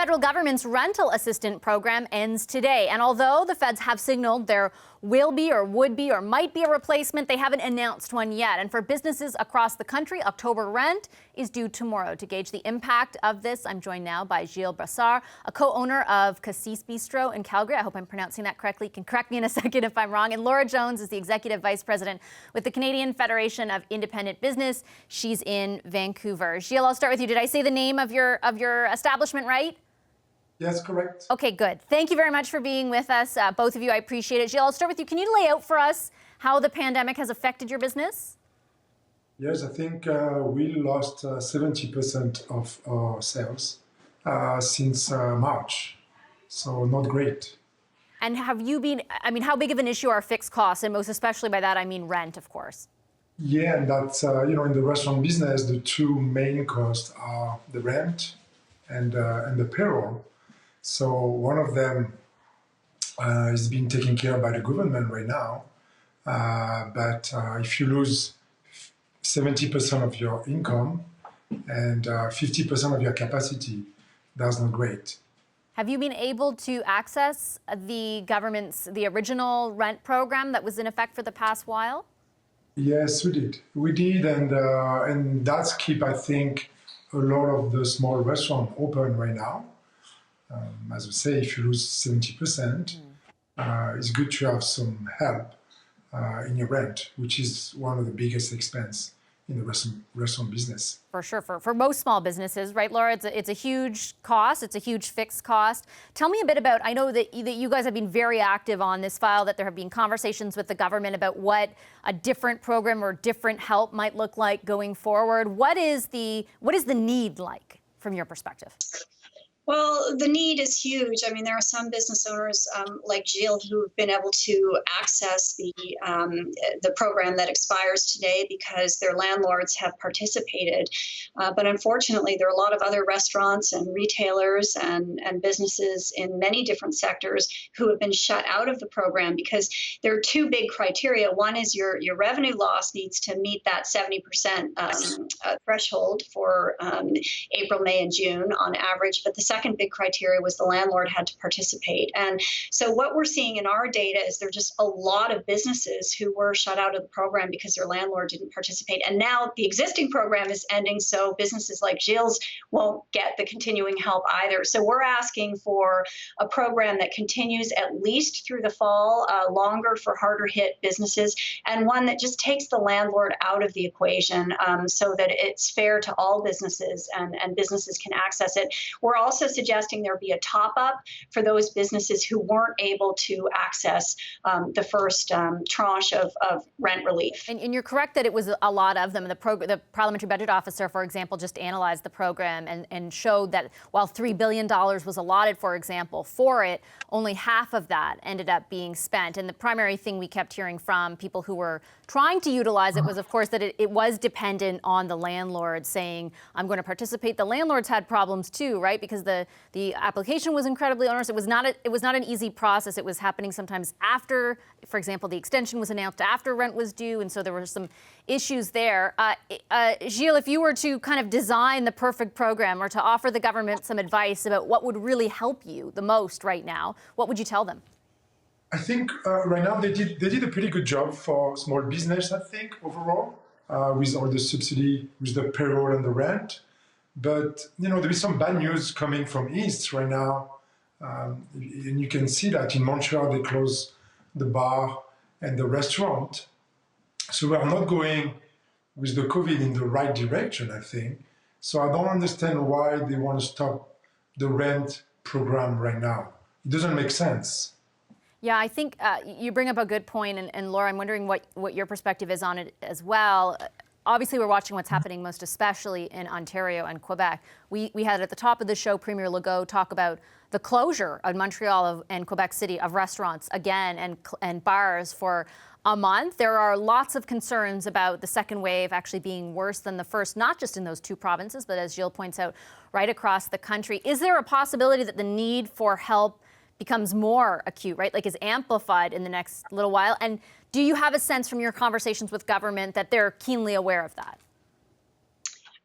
federal government's rental assistance program ends today. And although the feds have signaled there will be or would be or might be a replacement, they haven't announced one yet. And for businesses across the country, October rent is due tomorrow. To gauge the impact of this, I'm joined now by Gilles Brassard, a co-owner of Cassis Bistro in Calgary. I hope I'm pronouncing that correctly. You can correct me in a second if I'm wrong. And Laura Jones is the Executive Vice President with the Canadian Federation of Independent Business. She's in Vancouver. Gilles, I'll start with you. Did I say the name of your establishment right? Yes, correct. Okay, good. Thank you very much for being with us, both of you. I appreciate it. Gilles, I'll start with you. Can you lay out for us how the pandemic has affected your business? Yes, I think we lost 70% of our sales since March, so not great. And have you been, how big of an issue are fixed costs? And most especially by that, I mean rent, of course. Yeah, and that's, in the restaurant business, the two main costs are the rent and the payroll. So one of them is being taken care of by the government right now. But if you lose 70% of your income and 50% of your capacity, that's not great. Have you been able to access the original rent program that was in effect for the past while? Yes, we did. We did, and that's keep, I think, a lot of the small restaurants open right now. As I say, if you lose 70%, it's good to have some help in your rent, which is one of the biggest expense in the restaurant business. For sure, for most small businesses, right, Laura? It's a huge cost. It's a huge fixed cost. Tell me a bit about, I know that you guys have been very active on this file, that there have been conversations with the government about what a different program or different help might look like going forward. What is the need like from your perspective? Well, the need is huge. I mean, there are some business owners like Gilles who have been able to access the program that expires today because their landlords have participated. But unfortunately, there are a lot of other restaurants and retailers and businesses in many different sectors who have been shut out of the program because there are two big criteria. One is your revenue loss needs to meet that 70% threshold for April, May, and June on average. But the second big criteria was the landlord had to participate. And so what we're seeing in our data is there are just a lot of businesses who were shut out of the program because their landlord didn't participate. And now the existing program is ending, so businesses like Gilles won't get the continuing help either. So we're asking for a program that continues at least through the fall, longer for harder hit businesses, and one that just takes the landlord out of the equation so that it's fair to all businesses and businesses can access it. We're also suggesting there be a top-up for those businesses who weren't able to access the first tranche of rent relief. And you're correct that it was a lot of them. The Parliamentary Budget Officer, for example, just analyzed the program and showed that while $3 billion was allotted, for example, for it, only half of that ended up being spent. And the primary thing we kept hearing from people who were trying to utilize it was, of course, that it was dependent on the landlord saying, I'm going to participate. The landlords had problems too, right? Because the application was incredibly onerous. It was not an easy process. It was happening sometimes after, for example, the extension was announced after rent was due, and so there were some issues there. Gilles, if you were to kind of design the perfect program or to offer the government some advice about what would really help you the most right now, what would you tell them? I think right now they did a pretty good job for small business, I think, overall, with all the subsidy, with the payroll and the rent. But, there is some bad news coming from East right now. And you can see that in Montreal, they close the bar and the restaurant. So we are not going with the COVID in the right direction, I think. So I don't understand why they want to stop the rent program right now. It doesn't make sense. Yeah, I think you bring up a good point. And Laura, I'm wondering what your perspective is on it as well. Obviously, we're watching what's happening most especially in Ontario and Quebec. We had at the top of the show Premier Legault talk about the closure of Montreal and Quebec City of restaurants again and bars for a month. There are lots of concerns about the second wave actually being worse than the first, not just in those two provinces, but as Gilles points out, right across the country. Is there a possibility that the need for help becomes more acute, right? Like is amplified in the next little while? And do you have a sense from your conversations with government that they're keenly aware of that?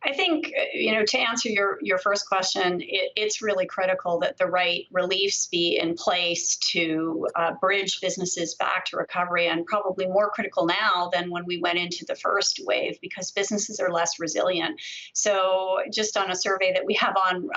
I think, to answer your first question, it's really critical that the right reliefs be in place to bridge businesses back to recovery, and probably more critical now than when we went into the first wave, because businesses are less resilient. So just on a survey that we have on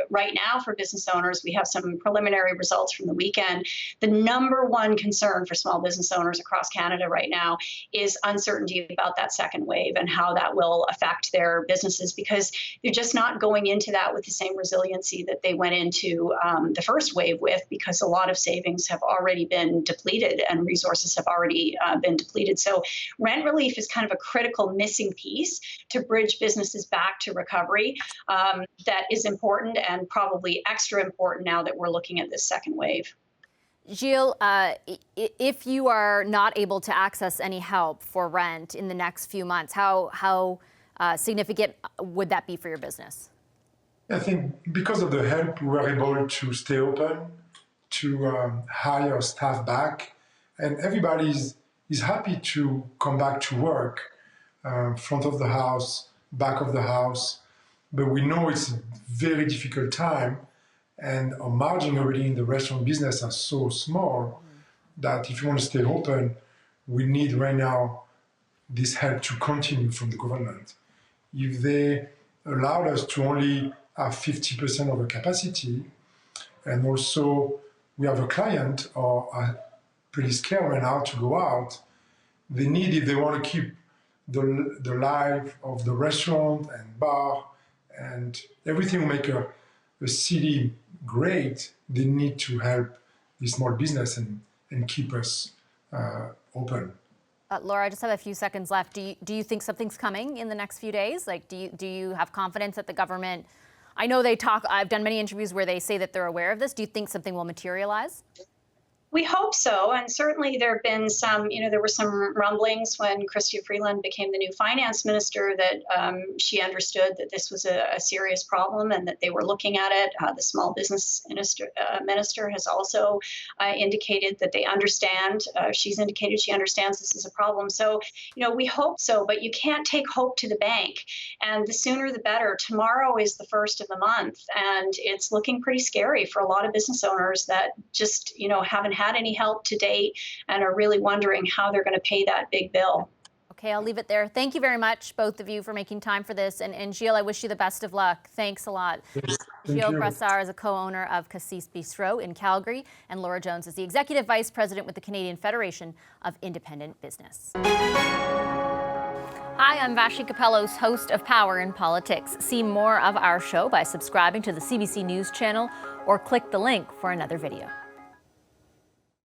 right now for business owners, we have some preliminary results from the weekend. The number one concern for small business owners across Canada right now is uncertainty about that second wave and how that will affect their businesses, because they're just not going into that with the same resiliency that they went into the first wave with, because a lot of savings have already been depleted and resources have already been depleted. So rent relief is kind of a critical missing piece to bridge businesses back to recovery. That is important, and probably extra important now that we're looking at this second wave. Gilles, if you are not able to access any help for rent in the next few months, how significant would that be for your business? I think because of the help, we were able to stay open, to hire staff back, and everybody is happy to come back to work, front of the house, back of the house. But we know it's a very difficult time, and our margin already in the restaurant business are so small that if you want to stay open, we need right now this help to continue from the government. If they allowed us to only have 50% of the capacity, and also we have a client or are pretty scared right now to go out, they need, if they want to keep the life of the restaurant and bar and everything will make a city great, they need to help the small business and keep us open. Laura, I just have a few seconds left. Do you think something's coming in the next few days? Like, do you have confidence that the government, I know they talk, I've done many interviews where they say that they're aware of this. Do you think something will materialize? We hope so, and certainly there have been some, there were some rumblings when Chrystia Freeland became the new finance minister that she understood that this was a serious problem and that they were looking at it. The small business minister has also indicated that they understand. She's indicated she understands this is a problem. So, we hope so, but you can't take hope to the bank. And the sooner the better. Tomorrow is the first of the month, and it's looking pretty scary for a lot of business owners that just, haven't had any help to date and are really wondering how they're going to pay that big bill. Okay, I'll leave it there. Thank you very much, both of you, for making time for this. And Gilles, I wish you the best of luck. Thanks a lot. Gilles Brassard is a co-owner of Cassis Bistro in Calgary, and Laura Jones is the Executive Vice President with the Canadian Federation of Independent Business. Hi, I'm Vashi Capellos, host of Power in Politics. See more of our show by subscribing to the CBC News channel or click the link for another video.